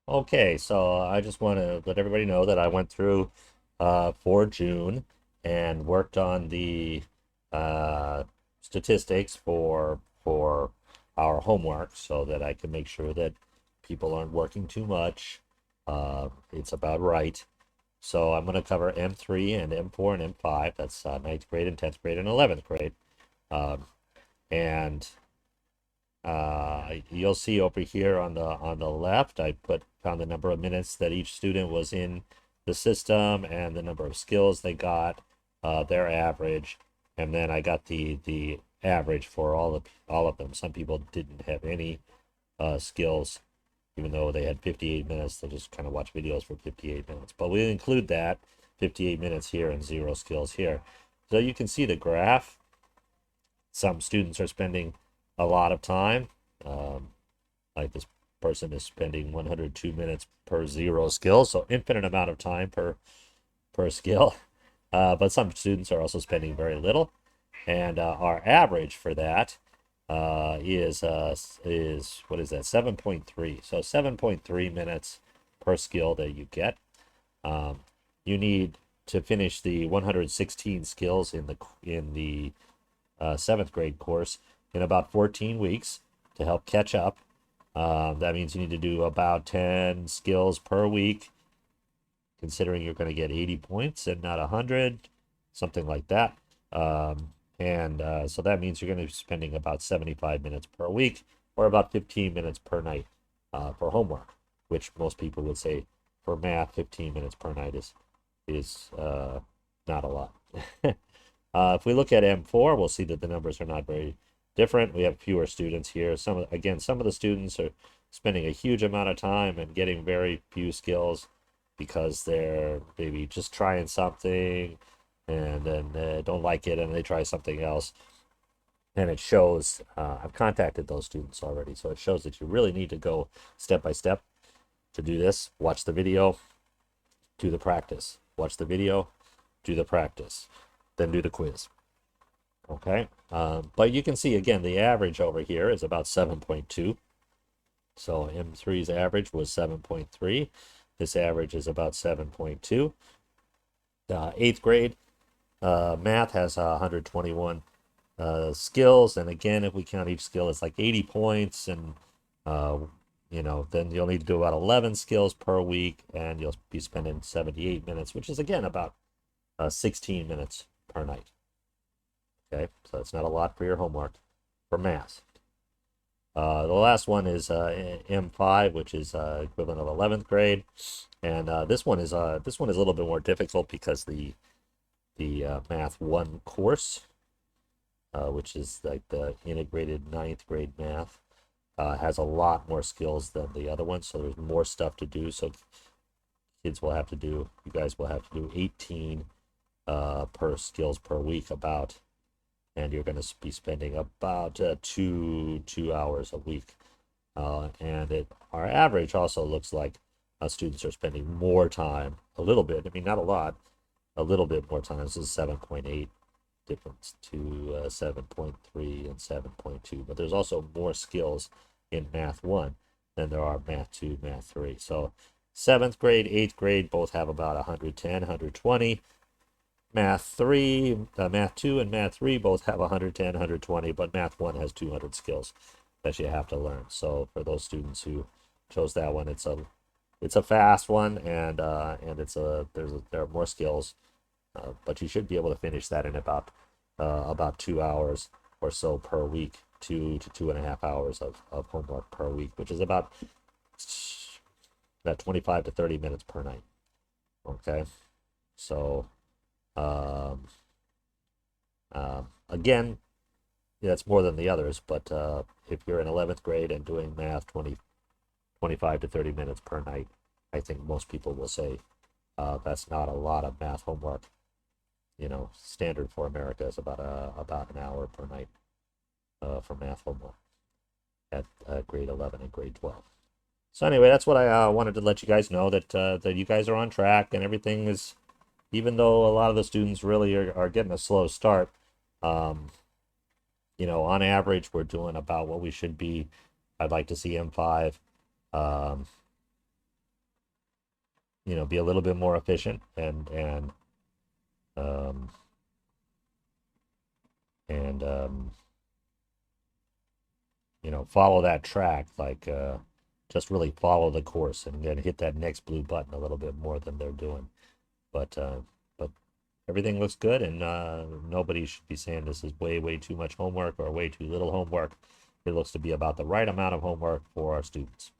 Okay, so I just want to let everybody know that I went through for June and worked on the uh, statistics for our homework so that I can make sure that people aren't working too much. It's about right. So I'm going to cover M3 and M4 and M5. That's ninth grade and 10th grade and 11th grade. Um, and you'll see over here on the left, I found the number of minutes that each student was in the system and the number of skills they got, their average, and then I got the average for all of them. Some people didn't have any skills, even though they had 58 minutes. They just kind of watch videos for 58 minutes. But we include that 58 minutes here and zero skills here. So you can see the graph. Some students are spending a lot of time. Um, like this person is spending 102 minutes per zero skill, so infinite amount of time per skill. But some students are also spending very little, and our average for that is what is that 7.3? So 7.3 minutes per skill that you get. Um, you need to finish the 116 skills in the seventh grade course in about 14 weeks to help catch up. That means you need to do about 10 skills per week, considering you're going to get 80 points and not 100, something like that. And so that means you're going to be spending about 75 minutes per week or about 15 minutes per night for homework, which most people would say for math, 15 minutes per night is not a lot. If we look at M4, we'll see that the numbers are not very different. We have fewer students here. Some of the students are spending a huge amount of time and getting very few skills because they're maybe just trying something and then don't like it and they try something else. And it shows, I've contacted those students already, so it shows that you really need to go step by step to do this. Watch the video, do the practice. Watch the video, do the practice, then do the quiz. Okay. But you can see again, the average over here is about 7.2. So M3's average was 7.3. This average is about 7.2. Eighth grade math has 121 skills. And again, if we count each skill, it's like 80 points. And, uh, then you'll need to do about 11 skills per week. And you'll be spending 78 minutes, which is again about 16 minutes per night. Okay, so that's not a lot for your homework for math. The last one is M5, which is equivalent of 11th grade, and this one is a little bit more difficult because the Math 1 course, which is like the integrated ninth grade math, has a lot more skills than the other one, so there's more stuff to do. So you guys will have to do 18 per skills per week about, and you're going to be spending about 2 hours a week. Our average also looks like students are spending more time, a little bit. I mean, not a lot, a little bit more time. This is 7.8 difference to 7.3 and 7.2. But there's also more skills in Math 1 than there are Math 2, Math 3. So seventh grade, eighth grade both have about 110, 120. Math 2 and Math 3 both have 110, 120, but Math 1 has 200 skills that you have to learn. So for those students who chose that one, it's a fast one, and there are more skills, but you should be able to finish that in about 2 hours or so per week, 2 to 2.5 hours of homework per week, which is about that 25 to 30 minutes per night. Okay, so um, again, that's more than the others, but if you're in 11th grade and doing math 25 to 30 minutes per night, I think most people will say that's not a lot of math homework. Standard for America is about an hour per night for math homework at grade 11 and grade 12. So anyway, that's what I wanted to let you guys know, that you guys are on track and everything is, even though a lot of the students really are getting a slow start. Um, on average, we're doing about what we should be. I'd like to see M5. Um, be a little bit more efficient um, and follow that track, like just really follow the course and then hit that next blue button a little bit more than they're doing. But everything looks good, and nobody should be saying this is way too much homework or way too little homework. It looks to be about the right amount of homework for our students.